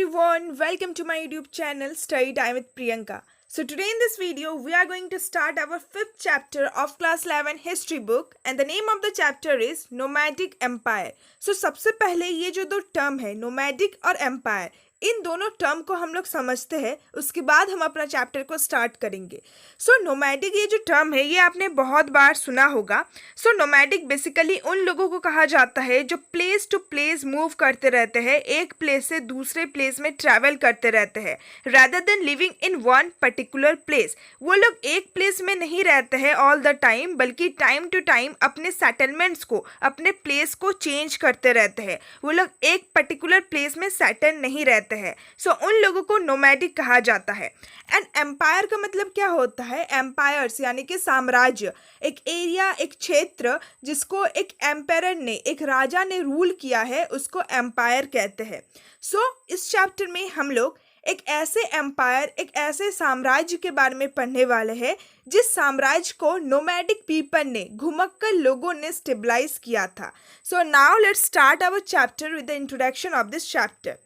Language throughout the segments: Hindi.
everyone, welcome to my YouTube channel Study Time with Priyanka. So today in this video we are going to start our 5th chapter of class 11 history book and the name of the chapter is Nomadic Empire. So सबसे पहले ये जो दो टर्म है nomadic और empire, इन दोनों टर्म को हम लोग समझते हैं, उसके बाद हम अपना चैप्टर को स्टार्ट करेंगे. सो नोमैडिक ये जो टर्म है ये आपने बहुत बार सुना होगा. सो नोमैडिक बेसिकली उन लोगों को कहा जाता है जो प्लेस टू प्लेस मूव करते रहते हैं, एक प्लेस से दूसरे प्लेस में ट्रैवल करते रहते हैं rather than living in one particular place. वो लोग एक प्लेस में नहीं रहते हैं ऑल द टाइम, बल्कि टाइम टू टाइम अपने सेटलमेंट्स को, अपने प्लेस को चेंज करते रहते हैं. वो लोग एक पर्टिकुलर प्लेस में सेटल नहीं रहते है. सो उन लोगों को नोमैडिक कहा जाता है. एंड एम्पायर का मतलब क्या होता है? एम्पायर्स यानी कि साम्राज्य, एक एरिया, एक क्षेत्र जिसको एक एम्पायर ने, एक राजा ने रूल किया है, उसको एम्पायर कहते हैं. सो इस चैप्टर में हम लोग एक ऐसे एम्पायर, एक ऐसे साम्राज्य के बारे में पढ़ने वाले हैं जिस साम्राज्य को नोमैडिक पीपल ने, घुमक्कड़ लोगों ने स्टेबलाइज किया था. So now let's start our chapter with the introduction of this chapter.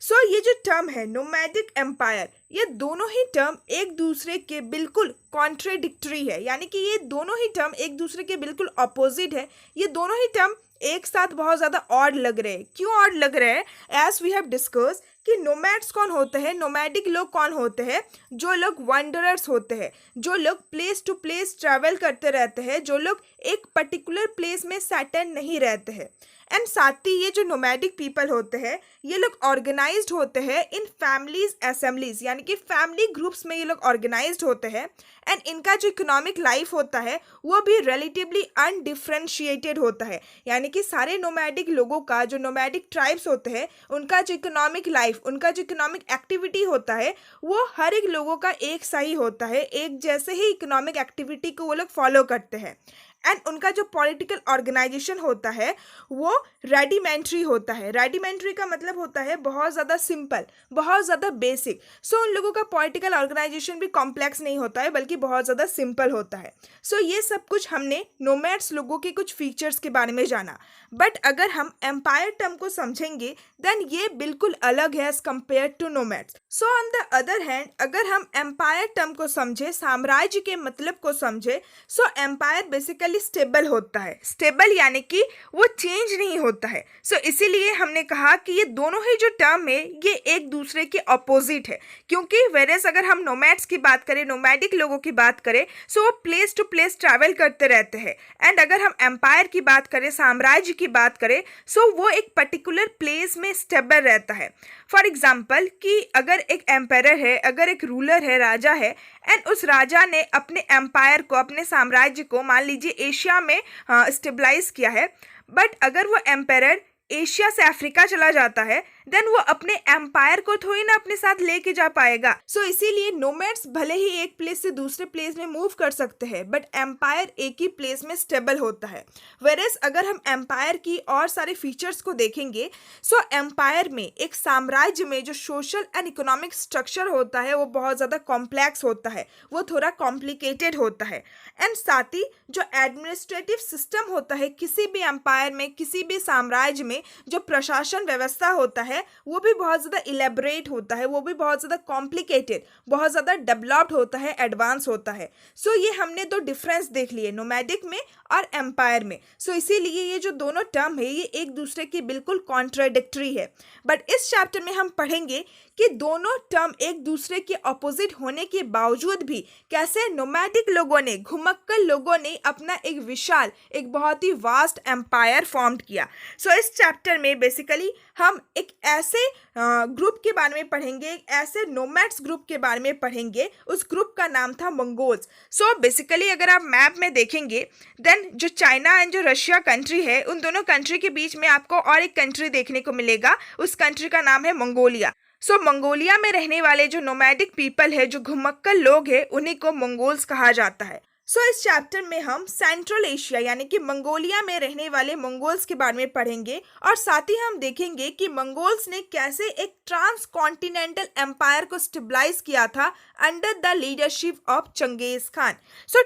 So ये जो टर्म है नोमैडिक एम्पायर, ये दोनों ही टर्म एक दूसरे के बिल्कुल कॉन्ट्रेडिक्टरी है, यानी कि ये दोनों ही टर्म एक दूसरे के बिल्कुल अपोजिट है. ये दोनों ही टर्म एक साथ बहुत ज़्यादा ऑड लग रहे हैं. क्यों ऑड लग रहे हैं? एज वी हैव डिस्कस कि नोमैड्स कौन होते हैं, नोमैडिक लोग कौन होते हैं? जो लोग वंडरर्स होते हैं, जो लोग प्लेस टू प्लेस ट्रैवल करते रहते हैं, जो लोग एक पर्टिकुलर प्लेस में सेटल नहीं रहते हैं. एंड साथ ही ये जो नोमैडिक पीपल होते हैं ये लोग ऑर्गेनाइज्ड होते हैं इन फैमिलीज असेंबलीज, यानी कि फैमिली ग्रुप्स में ये लोग ऑर्गेनाइज्ड होते हैं. एंड इनका जो इकोनॉमिक लाइफ होता है वो भी रिलेटिवली अनडिफ्रेंशिएटेड होता है, यानी कि सारे नोमैडिक लोगों का, जो नोमैडिक ट्राइब्स होते हैं, उनका जो इकोनॉमिक लाइफ, उनका जो इकोनॉमिक एक्टिविटी होता है वो हर एक लोगों का एक सा ही होता है, एक जैसे ही इकोनॉमिक एक्टिविटी को वो लोग फॉलो करते हैं. एंड उनका जो पॉलिटिकल ऑर्गेनाइजेशन होता है वो रेडिमेंट्री होता है. रेडिमेंट्री का मतलब होता है बहुत ज़्यादा सिंपल, बहुत ज़्यादा बेसिक. सो उन लोगों का पॉलिटिकल ऑर्गेनाइजेशन भी कॉम्प्लेक्स नहीं होता है, बल्कि बहुत ज़्यादा सिंपल होता है. सो ये सब कुछ हमने नोमैड्स लोगों के कुछ फीचर्स के बारे में जाना. बट अगर हम एम्पायर टर्म को समझेंगे देन ये बिल्कुल अलग है as compare to nomads. So on the other hand अगर हम एम्पायर टर्म को समझे, साम्राज्य के मतलब को समझे, सो एम्पायर बेसिकली स्टेबल होता है. स्टेबल यानी कि वो चेंज नहीं होता है. सो इसीलिए हमने कहा कि ये दोनों ही जो टर्म है ये एक दूसरे के अपोजिट है. क्योंकि वेरेस अगर हम नोमैड्स की बात करें, नोमैडिक लोगों की बात करें, सो वो प्लेस टू प्लेस ट्रैवल करते रहते हैं. एंड अगर हम एम्पायर की बात करें, साम्राज्य की बात करें, सो वो एक पर्टिकुलर प्लेस में स्टेबल रहता है. फॉर एग्जाम्पल कि अगर एक एम्पायर है, अगर एक रूलर है, राजा है, एंड उस राजा ने अपने एम्पायर को, अपने साम्राज्य को मान लीजिए एशिया में स्टेबलाइज किया है, बट अगर वो एम्पायर एशिया से अफ्रीका चला जाता है देन वो अपने एम्पायर को थोड़ी ना अपने साथ लेके जा पाएगा. सो इसीलिए नोमैड्स भले ही एक प्लेस से दूसरे प्लेस में मूव कर सकते हैं, बट एम्पायर एक ही प्लेस में स्टेबल होता है. वेरेस अगर हम एम्पायर की और सारे फीचर्स को देखेंगे, सो एम्पायर में, एक साम्राज्य में जो सोशल एंड इकोनॉमिक स्ट्रक्चर होता है वो बहुत ज़्यादा कॉम्प्लेक्स होता है, वो थोड़ा कॉम्प्लिकेटेड होता है. एंड साथ ही जो एडमिनिस्ट्रेटिव सिस्टम होता है किसी भी एम्पायर में, किसी भी साम्राज्य में, जो प्रशासन व्यवस्था होता है वो भी बहुत ज़्यादा इलेबोरेट होता है, वो भी बहुत ज़्यादा कॉम्प्लिकेटेड, बहुत ज़्यादा डेवलप्ड होता है, एडवांस होता है. सो ये हमने दो डिफरेंस देख लिए नोमैडिक में और एम्पायर में. सो इसीलिए ये जो दोनों टर्म है ये एक दूसरे की बिल्कुल कॉन्ट्राडिक्टरी है. बट इस चैप्टर में हम पढ़ेंगे कि दोनों टर्म एक दूसरे के अपोजिट होने के बावजूद भी कैसे नोमैडिक लोगों ने, घुमक्कड़ लोगों ने अपना एक विशाल, एक बहुत ही वास्ट एम्पायर फॉर्म किया. सो इस चैप्टर में बेसिकली हम एक ऐसे ग्रुप के बारे में पढ़ेंगे, एक ऐसे नोमैड्स ग्रुप के बारे में पढ़ेंगे. उस ग्रुप का नाम था मंगोल्स. सो बेसिकली अगर आप मैप में देखेंगे देन जो चाइना एंड जो रशिया कंट्री है, उन दोनों कंट्री के बीच में आपको और एक कंट्री देखने को मिलेगा. उस कंट्री का नाम है मंगोलिया. सो मंगोलिया में रहने वाले जो नोमैडिक पीपल है, जो घुमक्कड़ लोग हैं, उन्हीं को मंगोल्स कहा जाता है. इस चैप्टर में हम सेंट्रल एशिया यानी कि मंगोलिया में रहने वाले मंगोल्स के बारे में पढ़ेंगे और साथ ही हम देखेंगे कि मंगोल्स ने कैसे एक ट्रांस कॉन्टिनेंटल एम्पायर को स्टेबलाइज किया था under the leadership of Genghis Khan.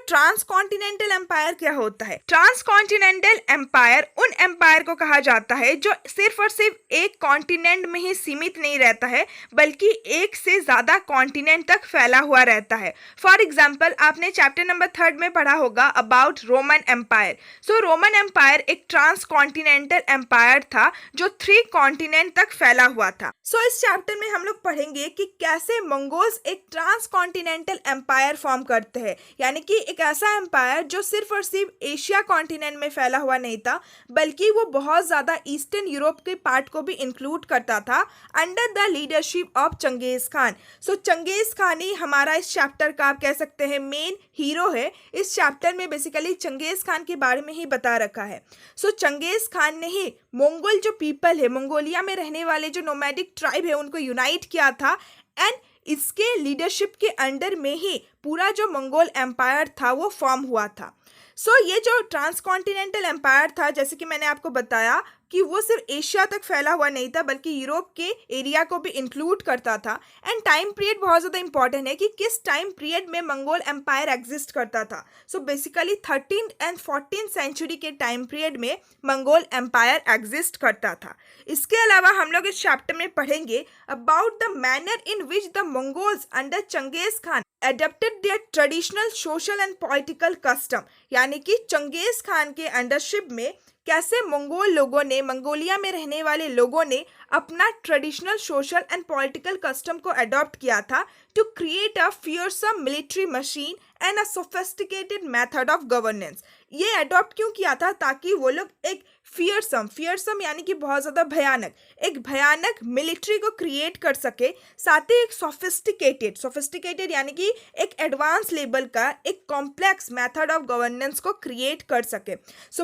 Trans continental empire क्या होता है? ट्रांस कॉन्टिनेंटल एम्पायर उन एम्पायर को कहा जाता है जो सिर्फ और सिर्फ एक कॉन्टिनेंट में ही सीमित नहीं रहता है बल्कि एक से ज्यादा कॉन्टिनेंट तक फैला हुआ रहता है। फॉर एग्जाम्पल, आपने चैप्टर नंबर 3 में पढ़ा होगा about Roman empire. Roman empire एक ट्रांस कॉन्टिनेंटल एम्पायर था जो 3 कॉन्टिनेंट तक फैला हुआ था। इस चैप्टर में हम लोग पढ़ेंगे कि कैसे मंगोल्स एक ट्रांस कॉन्टिनेंटल एम्पायर फॉर्म करते हैं, यानी कि एक ऐसा एम्पायर जो सिर्फ और सिर्फ एशिया कॉन्टिनेंट में फैला हुआ नहीं था बल्कि वो बहुत ज्यादा ईस्टर्न यूरोप के पार्ट को भी इंक्लूड करता था under the leadership of Genghis Khan. Genghis Khan ही हमारा इस चैप्टर का आप कह सकते हैं मेन हीरो है। इस चैप्टर में बेसिकली चंगेज खान के बारे में ही बता रखा है। चंगेज खान ने ही मंगोल जो पीपल है, मंगोलिया में रहने वाले जो नोमैडिक ट्राइब है, उनको यूनाइट किया था एंड इसके लीडरशिप के अंडर में ही पूरा जो मंगोल एम्पायर था वो फॉर्म हुआ था। ये जो ट्रांस कॉन्टिनेंटल एम्पायर था, जैसे कि मैंने आपको बताया कि वो सिर्फ एशिया तक फैला हुआ नहीं था बल्कि यूरोप के एरिया को भी इंक्लूड करता था। एंड टाइम पीरियड बहुत ज़्यादा इंपॉर्टेंट है कि किस टाइम पीरियड में मंगोल एम्पायर एग्जिस्ट करता था। Basically 13th and 14th century के टाइम पीरियड में मंगोल एम्पायर एग्जिस्ट करता था। इसके अलावा हम लोग इस चैप्टर में पढ़ेंगे about the manner in which the Mongols under Genghis Khan adapted their traditional social and political custom, यानी कि चंगेज खान के अंडरशिप में कैसे मंगोल लोगों ने, मंगोलिया में रहने वाले लोगों ने अपना traditional social and political custom को अडॉप्ट किया था to create a fearsome military machine and a sophisticated method of governance. ये अडॉप्ट क्यों किया था? ताकि वो लोग एक फियरसम यानी कि बहुत ज़्यादा भयानक, एक भयानक मिलिट्री को क्रिएट कर सके, साथ ही एक सोफिस्टिकेटेड यानी कि एक एडवांस लेवल का एक कॉम्प्लेक्स मेथड ऑफ गवर्नेंस को क्रिएट कर सके।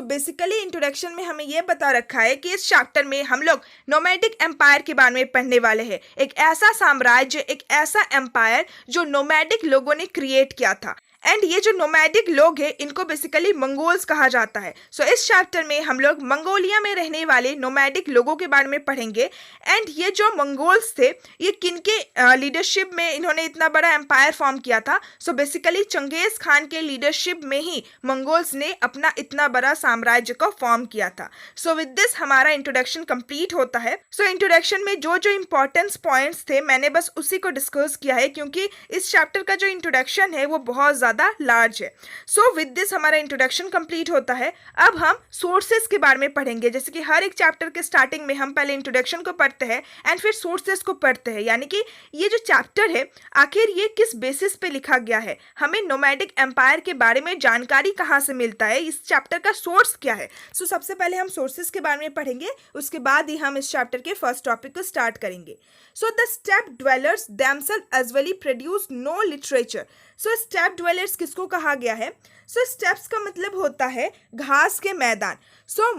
बेसिकली इंट्रोडक्शन में हमें यह बता रखा है कि इस चैप्टर में हम लोग नोमैडिक एम्पायर के बारे में पढ़ने वाले हैं। एक ऐसा साम्राज्य, एक ऐसा एम्पायर जो नोमैडिक लोगों ने क्रिएट किया था। एंड ये जो नोमैडिक लोग हैं इनको बेसिकली मंगोल्स कहा जाता है। इस चैप्टर में हम लोग मंगोलिया में रहने वाले नोमैडिक लोगों के बारे में पढ़ेंगे। एंड ये जो मंगोल्स थे ये किनके लीडरशिप में इन्होंने इतना बड़ा एम्पायर फॉर्म किया था? बेसिकली चंगेज खान के लीडरशिप में ही मंगोल्स ने अपना इतना बड़ा साम्राज्य को फॉर्म किया था। विद दिस हमारा इंट्रोडक्शन कंप्लीट होता है। इंट्रोडक्शन में जो जो इंपॉर्टेंस पॉइंट्स थे मैंने बस उसी को डिस्कस किया है क्योंकि इस चैप्टर का जो इंट्रोडक्शन है वो बहुत ज़्यादा लार्ज है। विद दिस हमारा इंट्रोडक्शन कंप्लीट होता है। अब हम सोर्सेस के बारे में पढ़ेंगे। जैसे कि हर एक चैप्टर के स्टार्टिंग में हम पहले इंट्रोडक्शन को पढ़ते हैं एंड फिर सोर्सेस को पढ़ते हैं, यानी कि ये जो चैप्टर है आखिर ये किस बेसिस पे लिखा गया है, हमें नोमैडिक एम्पायर के बारे में जानकारी कहाँ से मिलता है, इस चैप्टर का सोर्स क्या है। सबसे पहले हम सोर्सेस के बारे में पढ़ेंगे, उसके बाद ही हम इस चैप्टर के फर्स्ट टॉपिक को स्टार्ट करेंगे। The step dwellers themselves as well produce no literature। Step dwellers किसको कहा गया है? स्टेप्स का मतलब होता है घास के मैदान।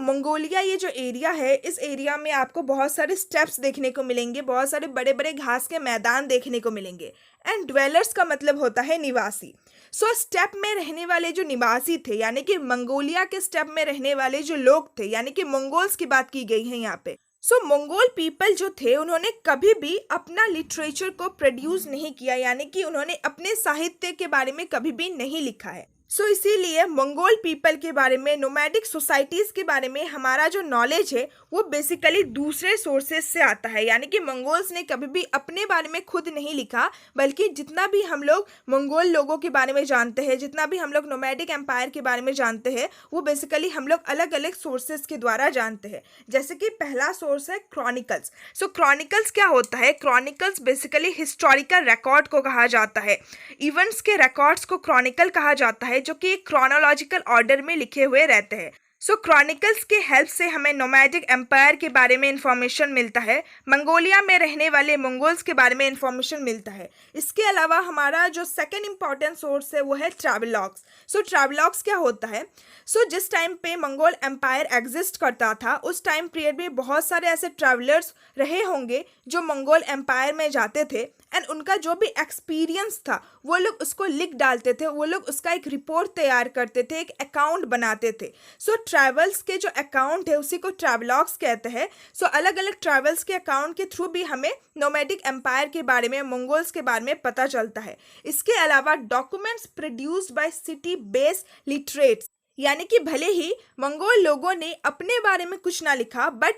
मंगोलिया ये जो एरिया है, इस एरिया में आपको बहुत सारे स्टेप्स देखने को मिलेंगे, बहुत सारे बड़े बड़े घास के मैदान देखने को मिलेंगे। एंड ड्वेलर्स का मतलब होता है निवासी। स्टेप में रहने वाले जो निवासी थे, यानी कि मंगोलिया के स्टेप में रहने वाले जो लोग थे, यानी कि मंगोल्स की बात की गई है यहाँ पे। मंगोल पीपल जो थे उन्होंने कभी भी अपना लिटरेचर को प्रोड्यूस नहीं किया, यानी कि उन्होंने अपने साहित्य के बारे में कभी भी नहीं लिखा है। इसीलिए मंगोल पीपल के बारे में, नोमैडिक सोसाइटीज़ के बारे में हमारा जो नॉलेज है वो बेसिकली दूसरे सोर्सेज से आता है, यानी कि मंगोल्स ने कभी भी अपने बारे में खुद नहीं लिखा, बल्कि जितना भी हम लोग मंगोल लोगों के बारे में जानते हैं, जितना भी हम लोग नोमैडिक एम्पायर के बारे में जानते हैं, वो बेसिकली हम लोग अलग अलग सोर्सेज के द्वारा जानते हैं। जैसे कि पहला सोर्स है क्रॉनिकल्स। क्रॉनिकल्स क्या होता है? क्रॉनिकल्स बेसिकली हिस्टोरिकल रिकॉर्ड को कहा जाता है। इवेंट्स के रिकॉर्ड्स को क्रॉनिकल कहा जाता है जो कि क्रोनोलॉजिकल ऑर्डर में लिखे हुए रहते हैं। क्रॉनिकल्स के हेल्प से हमें नोमैडिक एम्पायर के बारे में इंफॉर्मेशन मिलता है, मंगोलिया में रहने वाले मंगोल्स के बारे में इंफॉर्मेशन मिलता है। इसके अलावा हमारा जो सेकंड इंपॉर्टेंट सोर्स है वो है ट्रैवलॉग्स। ट्रैवलॉग्स क्या होता है? जिस टाइम पे मंगोल एम्पायर एग्जिस्ट करता था उस टाइम पीरियड में बहुत सारे ऐसे ट्रैवलर्स रहे होंगे जो मंगोल एम्पायर में जाते थे एंड उनका जो भी एक्सपीरियंस था वो लोग उसको लिख डालते थे, वो लोग उसका एक रिपोर्ट तैयार करते थे, एक अकाउंट बनाते थे। सो ट्रैवल्स के जो अकाउंट है उसी को ट्रैवलॉग्स कहते हैं। सो अलग अलग ट्रैवल्स के अकाउंट के थ्रू भी हमें नोमैडिक एम्पायर के बारे में, मंगोल्स के बारे में पता चलता है। इसके अलावा documents produced by city based literates, यानी कि भले ही मंगोल लोगों ने अपने बारे में कुछ ना लिखा, बट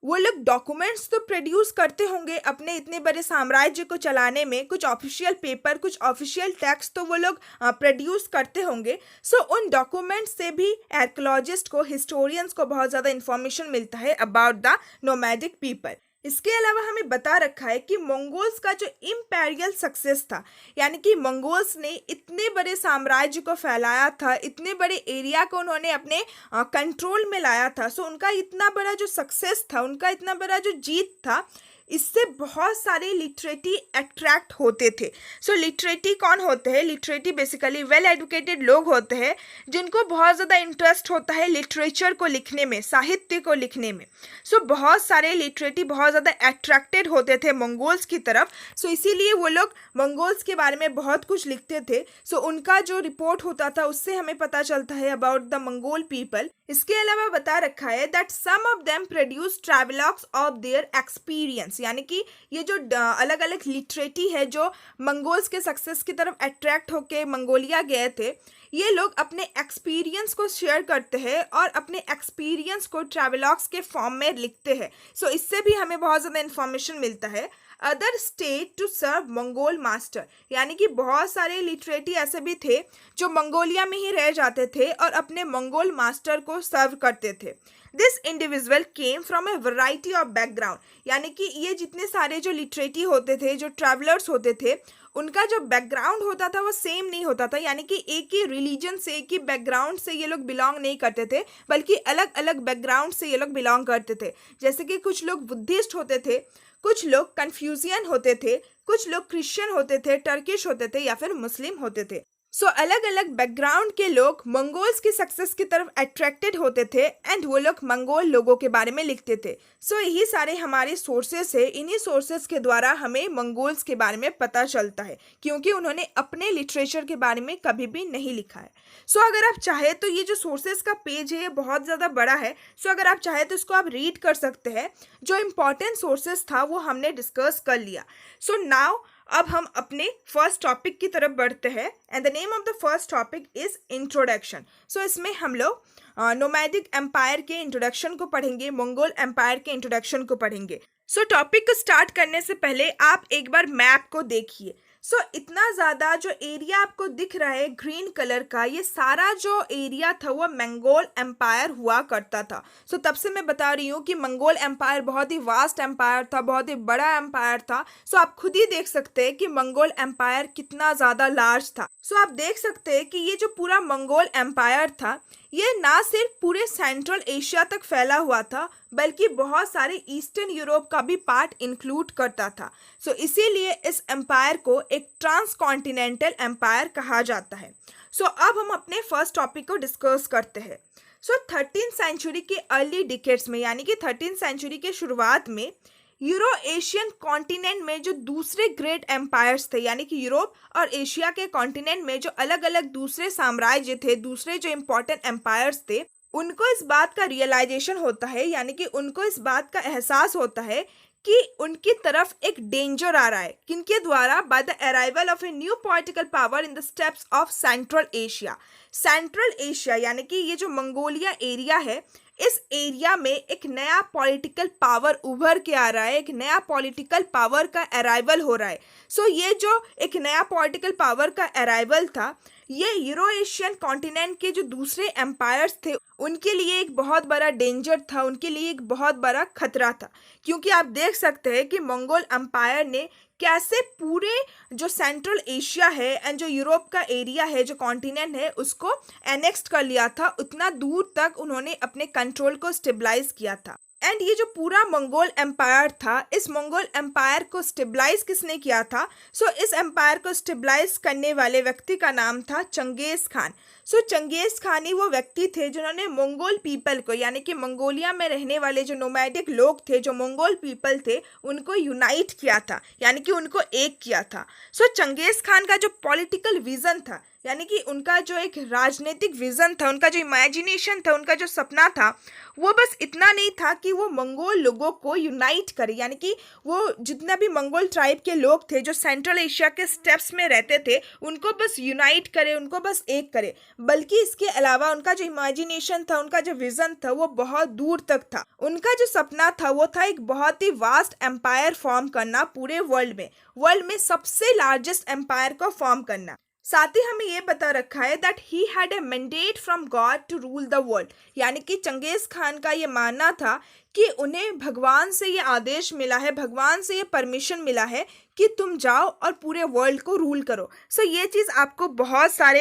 वो लोग डॉक्यूमेंट्स तो प्रोड्यूस करते होंगे अपने इतने बड़े साम्राज्य को चलाने में। कुछ ऑफिशियल पेपर, कुछ ऑफिशियल टेक्स्ट तो वो लोग प्रोड्यूस करते होंगे। सो उन डॉक्यूमेंट्स से भी आर्कियोलॉजिस्ट को, हिस्टोरियंस को बहुत ज़्यादा इंफॉर्मेशन मिलता है अबाउट द नोमैडिक पीपल। इसके अलावा हमें बता रखा है कि मंगोल्स का जो इम्पेरियल सक्सेस था, यानी कि मंगोल्स ने इतने बड़े साम्राज्य को फैलाया था, इतने बड़े एरिया को उन्होंने अपने कंट्रोल में लाया था। सो उनका इतना बड़ा जो सक्सेस था, उनका इतना बड़ा जो जीत था, इससे बहुत सारे लिटरेटी अट्रैक्ट होते थे। सो लिटरेटी कौन होते हैं? लिटरेटी बेसिकली वेल एजुकेटेड लोग होते हैं जिनको बहुत ज़्यादा इंटरेस्ट होता है लिटरेचर को लिखने में, साहित्य को लिखने में। सो बहुत सारे लिटरेटी बहुत ज़्यादा अट्रैक्टेड होते थे मंगोल्स की तरफ। सो इसीलिए वो लोग मंगोल्स के बारे में बहुत कुछ लिखते थे। सो उनका जो रिपोर्ट होता था उससे हमें पता चलता है अबाउट द मंगोल पीपल। इसके अलावा बता रखा है that some of them produce travelogues of their experience, यानी कि ये जो अलग अलग लिटरेटी है जो मंगोल्स के सक्सेस की तरफ अट्रैक्ट होके मंगोलिया गए थे, ये लोग अपने एक्सपीरियंस को शेयर करते हैं और अपने एक्सपीरियंस को ट्रैवलॉग्स के फॉर्म में लिखते हैं। सो इससे भी हमें बहुत ज़्यादा इन्फॉर्मेशन मिलता है। Other state to serve Mongol master, यानी कि बहुत सारे लिटरेटी ऐसे भी थे जो मंगोलिया में ही रह जाते थे और अपने मंगोल मास्टर को सर्व करते थे। This individual came from A variety of background, यानी कि ये जितने सारे जो लिटरेटी होते थे, जो ट्रैवलर्स होते थे, उनका जो बैकग्राउंड होता था वो सेम नहीं होता था, यानी कि एक ही रिलीजन से, एक ही बैकग्राउंड से ये लोग बिलोंग नहीं करते थे, बल्कि अलग अलग बैकग्राउंड से ये लोग बिलोंग करते थे। जैसे कि कुछ लोग बुद्धिस्ट होते थे, कुछ लोग कन्फ्यूजियन होते थे, कुछ लोग क्रिश्चियन होते थे, टर्किश होते थे या फिर मुस्लिम होते थे। सो अलग अलग बैकग्राउंड के लोग मंगोल्स की सक्सेस की तरफ अट्रैक्टेड होते थे एंड वो लोग मंगोल लोगों के बारे में लिखते थे। सो यही सारे हमारे सोर्सेस है, इन्हीं सोर्सेस के द्वारा हमें मंगोल्स के बारे में पता चलता है, क्योंकि उन्होंने अपने लिटरेचर के बारे में कभी भी नहीं लिखा है। सो अगर आप चाहे तो ये जो सोर्सेस का पेज है ये बहुत ज़्यादा बड़ा है। सो अगर आप चाहे तो इसको आप रीड कर सकते हैं। जो इम्पॉर्टेंट सोर्सेस था वो हमने डिस्कस कर लिया। सो नाउ अब हम अपने फर्स्ट टॉपिक की तरफ बढ़ते हैं and the name of the first topic is introduction. So इसमें हम लोग नोमैडिक एम्पायर के इंट्रोडक्शन को पढ़ेंगे, मंगोल एम्पायर के इंट्रोडक्शन को पढ़ेंगे। सो टॉपिक को स्टार्ट करने से पहले आप एक बार मैप को देखिए। सो इतना ज़्यादा जो एरिया आपको दिख रहा है ग्रीन कलर का, ये सारा जो एरिया था वो मंगोल एम्पायर हुआ करता था। सो तब से मैं बता रही हूँ कि मंगोल एम्पायर बहुत ही वास्ट एम्पायर था, बहुत ही बड़ा एम्पायर था। सो आप खुद ही देख सकते हैं कि मंगोल एम्पायर कितना ज़्यादा लार्ज था। सो आप देख सकते हैं कि ये जो पूरा मंगोल एम्पायर था ये ना सिर्फ पूरे सेंट्रल एशिया तक फैला हुआ था, बल्कि बहुत सारे ईस्टर्न यूरोप का भी पार्ट इंक्लूड करता था। सो इसीलिए इस एम्पायर को एक ट्रांसकॉन्टिनेंटल एम्पायर कहा जाता है। सो अब हम अपने फर्स्ट टॉपिक को डिस्कस करते हैं। सो 13th सेंचुरी के अर्ली डिकेड्स में, यानी कि 13th सेंचुरी के शुरुआत में यूरो एशियन कॉन्टिनेंट में जो दूसरे ग्रेट एम्पायर्स थे, यानी कि यूरोप और एशिया के कॉन्टिनेंट में जो अलग अलग दूसरे साम्राज्य थे, दूसरे जो इम्पोर्टेंट एम्पायर्स थे, उनको इस बात का रियलाइजेशन होता है, यानी कि उनको इस बात का एहसास होता है कि उनकी तरफ एक डेंजर आ रहा है। किनके द्वारा? By the arrival of a new political power in the steps of central Asia. Central Asia यानी कि ये जो मंगोलिया एरिया है, इस एरिया में एक नया पॉलिटिकल पावर उभर के आ रहा है, एक नया पॉलिटिकल पावर का अराइवल हो रहा है। सो ये जो एक नया पॉलिटिकल पावर का अराइवल था, ये यूरो एशियन कॉन्टिनेंट के जो दूसरे एम्पायर्स थे उनके लिए एक बहुत बड़ा डेंजर था, उनके लिए एक बहुत बड़ा खतरा था। क्योंकि आप देख सकते हैं कि मंगोल एम्पायर ने कैसे पूरे जो सेंट्रल एशिया है एंड जो यूरोप का एरिया है, जो कॉन्टिनेंट है, उसको एनेक्स्ट कर लिया था। उतना दूर तक उन्होंने अपने कंट्रोल को स्टेबलाइज किया था। एंड ये जो पूरा मंगोल एम्पायर था, इस मंगोल एम्पायर को स्टेबलाइज किसने किया था? सो इस एम्पायर को स्टेबलाइज करने वाले व्यक्ति का नाम था चंगेज खान। सो चंगेज खान ही वो व्यक्ति थे जिन्होंने मंगोल पीपल को, यानी कि मंगोलिया में रहने वाले जो नोमैडिक लोग थे, जो मंगोल पीपल थे, उनको यूनाइट किया था, यानी कि उनको एक किया था। सो चंगेज खान का जो पॉलिटिकल विजन था, यानी कि उनका जो एक राजनीतिक विजन था, उनका जो इमेजिनेशन था, उनका जो सपना था, वो बस इतना नहीं था कि वो मंगोल लोगों को यूनाइट करे, यानी कि वो जितना भी मंगोल ट्राइब के लोग थे जो सेंट्रल एशिया के स्टेप्स में रहते थे, उनको बस यूनाइट करे, उनको बस एक करे, बल्कि इसके अलावा उनका जो इमेजिनेशन था, उनका जो विजन था, वो बहुत दूर तक था। उनका जो सपना था वो था एक बहुत ही वास्ट एम्पायर फॉर्म करना, पूरे वर्ल्ड में सबसे लार्जेस्ट एम्पायर को फॉर्म करना। साथ ही हमें ये बता रखा है that he had a mandate from God to rule the world, यानी कि चंगेज खान का ये मानना था कि उन्हें भगवान से ये आदेश मिला है, भगवान से ये परमिशन मिला है कि तुम जाओ और पूरे वर्ल्ड को रूल करो। सो ये चीज़ आपको बहुत सारे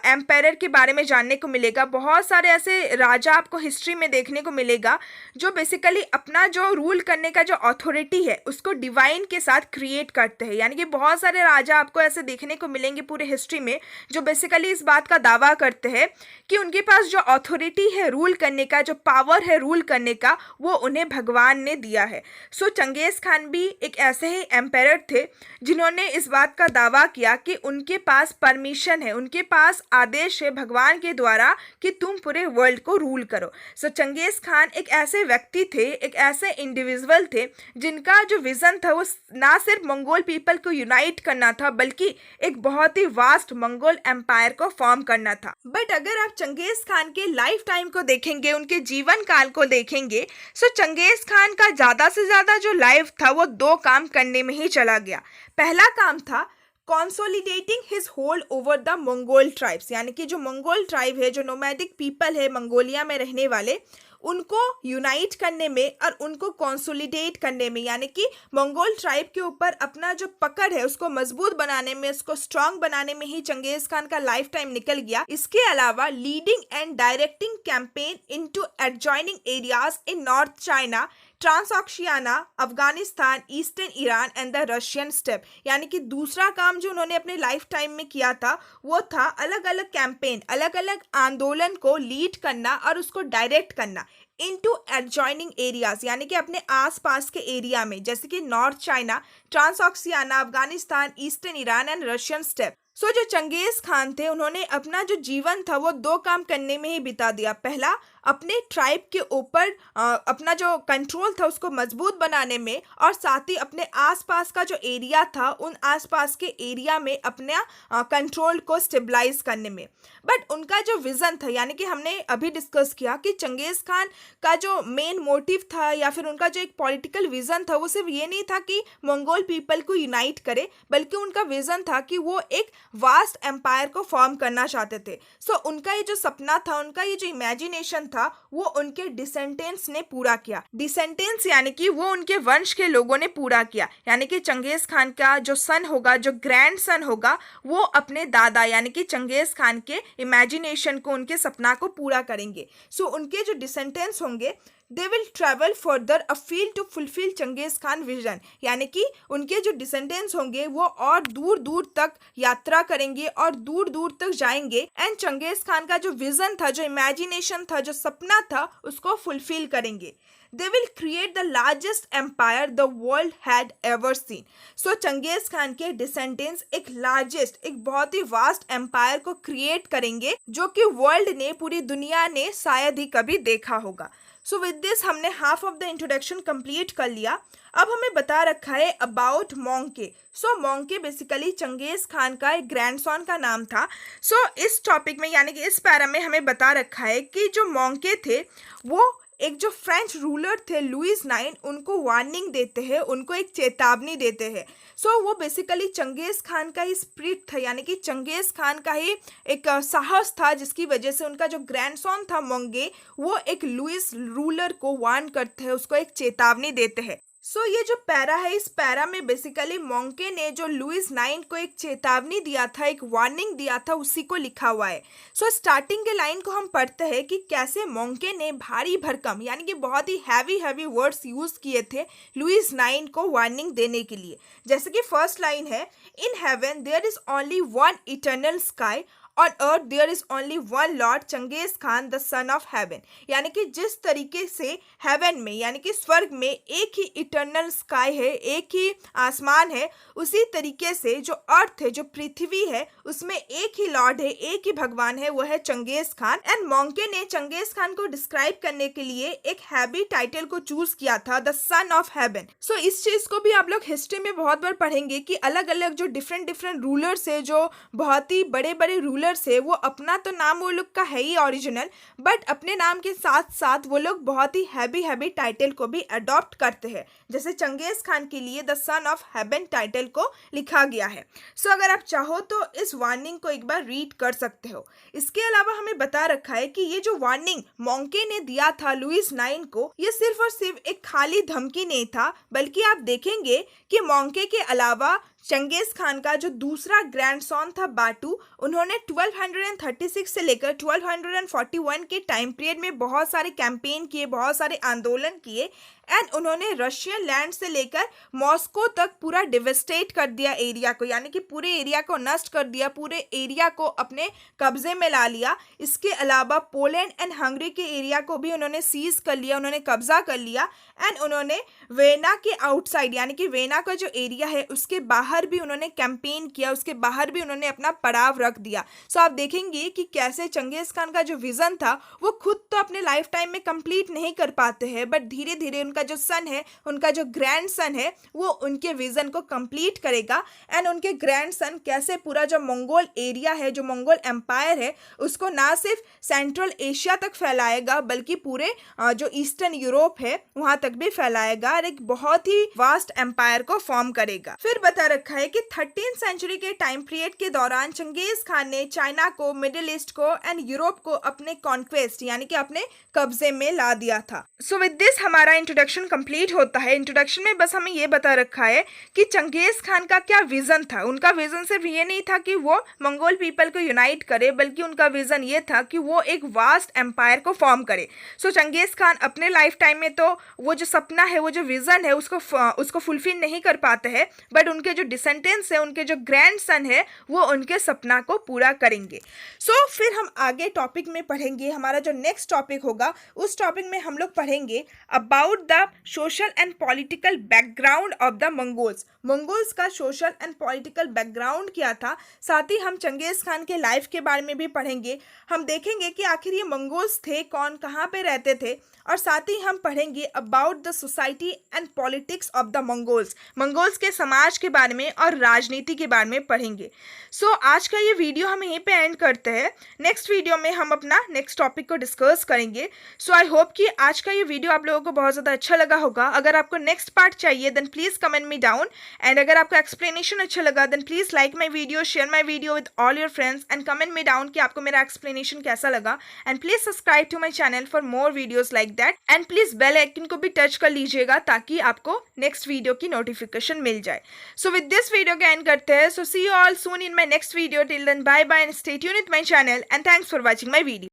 एम्पायर के बारे में जानने को मिलेगा, बहुत सारे ऐसे राजा आपको हिस्ट्री में देखने को मिलेगा जो बेसिकली अपना जो रूल करने का जो अथॉरिटी है उसको डिवाइन के साथ क्रिएट करते हैं। यानी कि बहुत सारे राजा आपको ऐसे देखने को मिलेंगे पूरे हिस्ट्री में जो बेसिकली इस बात का दावा करते हैं कि उनके पास जो अथॉरिटी है रूल करने का, जो पावर है रूल करने का, वो उन्हें भगवान ने दिया है। सो चंगेज खान भी एक ऐसे ही एम्पायर थे जिन्होंने इस बात का दावा किया कि उनके पास परमिशन है, उनके पास आदेश है भगवान के द्वारा कि तुम पूरे वर्ल्ड को रूल करो। सो चंगेज खान एक ऐसे व्यक्ति थे, एक ऐसे इंडिविजुअल थे जिनका जो विजन था वो ना सिर्फ मंगोल पीपल को यूनाइट करना था, बल्कि एक बहुत ही वास्ट मंगोल एम्पायर को फॉर्म करना था। बट अगर आप चंगेज खान के लाइफ टाइम को देखेंगे, उनके जीवन काल को देखेंगे, सो चंगेज खान का ज़्यादा से ज़्यादा जो लाइफ था वो दो काम करने में ही चला गया। पहला काम था consolidating his hold over the Mongol tribes, यानी कि जो मंगोल ट्राइब है, जो नोमैडिक पीपल है मंगोलिया में रहने वाले, उनको यूनाइट करने में और उनको कंसोलिडेट करने में, यानी कि मंगोल ट्राइब के ऊपर अपना जो पकड़ है उसको मजबूत बनाने में, उसको स्ट्रांग बनाने में ही चंगेज खान का लाइफ टाइम निकल गया। इसके अलावा leading and directing campaign into adjoining areas in north China, Transoxiana, Afghanistan, eastern Iran and the Russian steppe, यानी कि दूसरा काम जो उन्होंने अपने लाइफ टाइम में किया था वो था अलग अलग कैंपेन, अलग अलग आंदोलन को लीड करना और उसको डायरेक्ट करना इनटू एडजॉइनिंग एरियाज, यानी कि अपने आसपास के एरिया में, जैसे कि north China, Transoxiana, Afghanistan, eastern Iran and Russian steppe. So जो चंगेज खान थे उन्होंने अपना जो जीवन था वो दो काम करने में ही बिता दिया। पहला, अपने ट्राइब के ऊपर अपना जो कंट्रोल था उसको मजबूत बनाने में, और साथ ही अपने आसपास का जो एरिया था उन आसपास के एरिया में अपने कंट्रोल को स्टेबलाइज करने में। बट उनका जो विज़न था, यानी कि हमने अभी डिस्कस किया कि चंगेज खान का जो मेन मोटिव था या फिर उनका जो एक पॉलिटिकल विज़न था वो सिर्फ ये नहीं था कि मंगोल पीपल को यूनाइट करे, बल्कि उनका विज़न था कि वो एक वास्ट एम्पायर को फॉर्म करना चाहते थे। सो उनका ये जो सपना था, उनका ये जो इमेजिनेशन था, वो उनके डिसेंडेंट्स ने पूरा किया। डिसेंडेंट्स यानी कि वो उनके वंश के लोगों ने पूरा किया, यानी कि चंगेज खान का जो सन होगा, जो ग्रैंड सन होगा, वो अपने दादा यानी कि चंगेज खान के इमेजिनेशन को, उनके सपना को पूरा करेंगे। सो उनके जो डिसेंडेंट्स होंगे, they will travel further afield to fulfil Genghis Khan vision, यानी कि उनके जो डिसेंडेंट्स होंगे वो और दूर दूर तक यात्रा करेंगे और दूर दूर तक जाएंगे एंड चंगेज खान का जो विजन था, जो इमेजिनेशन था, जो सपना था, उसको फुलफिल करेंगे। They will create the largest empire the world had ever seen. So Genghis Khan के डिसेंडेंट्स एक लार्जेस्ट, एक बहुत ही वास्ट एम्पायर को क्रिएट करेंगे जो कि वर्ल्ड ने, पूरी दुनिया ने शायद ही कभी देखा होगा। सो विद दिस हमने half of the introduction complete कर लिया। अब हमें बता रखा है about Mongke. So Mongke basically Genghis Khan का एक ग्रैंडसन का नाम था। सो इस टॉपिक में यानी कि इस पैरा में हमें बता रखा है कि जो मोंके थे वो एक जो फ्रेंच रूलर थे लुइस IX, उनको वार्निंग देते हैं, उनको एक चेतावनी देते हैं। सो वो बेसिकली चंगेज खान का ही स्पिरिट था, यानी कि चंगेज खान का ही एक साहस था जिसकी वजह से उनका जो ग्रैंडसन था मोंगे, वो एक लुइस रूलर को वार्न करते हैं, उसको एक चेतावनी देते हैं। सो ये जो पैरा है, इस पैरा में बेसिकली मोंके ने जो लुइस IX को एक चेतावनी दिया था, एक वार्निंग दिया था, उसी को लिखा हुआ है। सो स्टार्टिंग के लाइन को हम पढ़ते हैं कि कैसे मोंके ने भारी भरकम यानी कि बहुत ही हैवी वर्ड्स यूज किए थे लुइस IX को वार्निंग देने के लिए। जैसे कि फर्स्ट लाइन है, in heaven there is only one eternal sky, on earth there is only one lord Genghis Khan the son of heaven. यानी कि जिस तरीके से हेवन में यानी कि स्वर्ग में एक ही इटर्नल स्काई है, एक ही आसमान है, उसी तरीके से जो अर्थ है, जो पृथ्वी है, उसमें एक ही लॉर्ड है, एक ही भगवान है, वो है चंगेज खान। एंड मोंके ने चंगेज खान को डिस्क्राइब करने के लिए एक हैवी टाइटल को चूज किया था, द सन ऑफ हेवन। सो इस चीज को भी आप लोग हिस्ट्री में बहुत बार पढ़ेंगे कि अलग अलग जो डिफरेंट रूलर्स है, जो बहुत ही बड़े बड़े रूलर्स है, वो अपना तो नाम वो लोग का है ही ओरिजिनल, बट अपने नाम के साथ साथ वो लोग बहुत ही हैवी टाइटल को भी अडॉप्ट करते हैं। जैसे चंगेज खान के लिए the son of haven title को लिखा गया है। सो अगर आप चाहो तो इस वार्निंग को एक बार रीड कर सकते हो। इसके अलावा हमें बता रखा है कि ये जो वार्निंग मोंके ने दिया था लुइस IX को, ये सिर्फ और सिर्फ एक खाली धमकी नहीं था, बल्कि आप देखेंगे कि मोंके के अलावा चंगेज खान का जो दूसरा ग्रैंडसन था बाटू, उन्होंने 1236 से लेकर 1241 के टाइम पीरियड में बहुत सारे कैंपेन किए, बहुत सारे आंदोलन किए, एंड उन्होंने रशियन लैंड से लेकर मॉस्को तक पूरा डिवेस्टेट कर दिया एरिया को, यानी कि पूरे एरिया को नष्ट कर दिया, पूरे एरिया को अपने कब्जे में ला लिया। इसके अलावा पोलैंड एंड हंगरी के एरिया को भी उन्होंने सीज कर लिया, उन्होंने कब्जा कर लिया, एंड उन्होंने वेना के आउटसाइड यानी कि वेना का जो एरिया है उसके बाहर भी उन्होंने कैंपेन किया, उसके बाहर भी उन्होंने अपना पड़ाव रख दिया। सो आप देखेंगे कि कैसे चंगेज खान का जो विजन था वो खुद तो अपने लाइफ टाइम में कंप्लीट नहीं कर पाते हैं, बट धीरे धीरे उनका जो सन है, उनका जो ग्रैंड सन है, वो उनके विजन को कंप्लीट करेगा। एंड उनके ग्रैंड सन कैसे पूरा जो मंगोल एरिया है, जो मंगोल एम्पायर है, उसको ना सिर्फ सेंट्रल एशिया तक फैलाएगा, बल्कि पूरे जो ईस्टर्न यूरोप है वहां तक भी फैलाएगा और एक बहुत ही वास्ट एम्पायर को फॉर्म करेगा। फिर बता रखा है कि 13th सेंचुरी के टाइम पीरियड के दौरान चंगेज खान ने चाइना को, मिडिल ईस्ट को एंड यूरोप को अपने कॉन्क्वेस्ट यानी कि अपने कब्जे में ला दिया था। सो विद दिस हमारा इंट्रोडक्शन कंप्लीट होता है। इंट्रोडक्शन में बस हमें ये बता रखा है कि चंगेज खान का क्या विजन था। उनका विजन सिर्फ ये नहीं था कि वो मंगोल पीपल को यूनाइट करे, बल्कि उनका विजन ये था कि वो एक वास्ट एम्पायर को फॉर्म करे। सो चंगेज खान अपने लाइफ टाइम में तो वो जो सपना है, वो जो विजन है, उसको फुलफिल नहीं कर पाते हैं, बट उनके जो डिसेंडेंट्स है, उनके जो ग्रैंड सन है, वो उनके सपना को पूरा करेंगे। सो फिर हम आगे टॉपिक में पढ़ेंगे। हमारा जो नेक्स्ट टॉपिक होगा, उस टॉपिक में हम लोग पढ़ेंगे about the social and political background of the Mongols. Mongols का सोशल एंड पॉलिटिकल बैकग्राउंड क्या था, साथ ही हम चंगेज खान के लाइफ के बारे में भी पढ़ेंगे। हम देखेंगे कि आखिर ये मंगोल्स थे कौन, कहाँ पे रहते थे, और साथ ही हम पढ़ेंगे about the society and politics of the Mongols. Mongols के समाज के बारे में और राजनीति के बारे में पढ़ेंगे। सो आज का ये वीडियो हम यहीं पे एंड करते हैं। नेक्स्ट वीडियो में हम अपना नेक्स्ट टॉपिक को डिस्कस करेंगे। सो आई होप कि आज का ये वीडियो आप लोगों को बहुत ज़्यादा अच्छा लगा होगा। अगर आपको नेक्स्ट पार्ट चाहिए then please comment me down, and अगर आपको एक्सप्लेनेशन अच्छा लगा then please like my video, share my video with all your friends, and comment me down कि आपको मेरा एक्सप्लेनेशन कैसा लगा। And please subscribe to my channel for more videos like that, and please bell icon को भी टच कर लीजिएगा ताकि आपको नेक्स्ट वीडियो की नोटिफिकेशन मिल जाए। सो विद दिस वीडियो का एंड करते हैं। So see you all soon in my next video. Till then bye bye and stay tuned with my channel, and thanks for watching my video.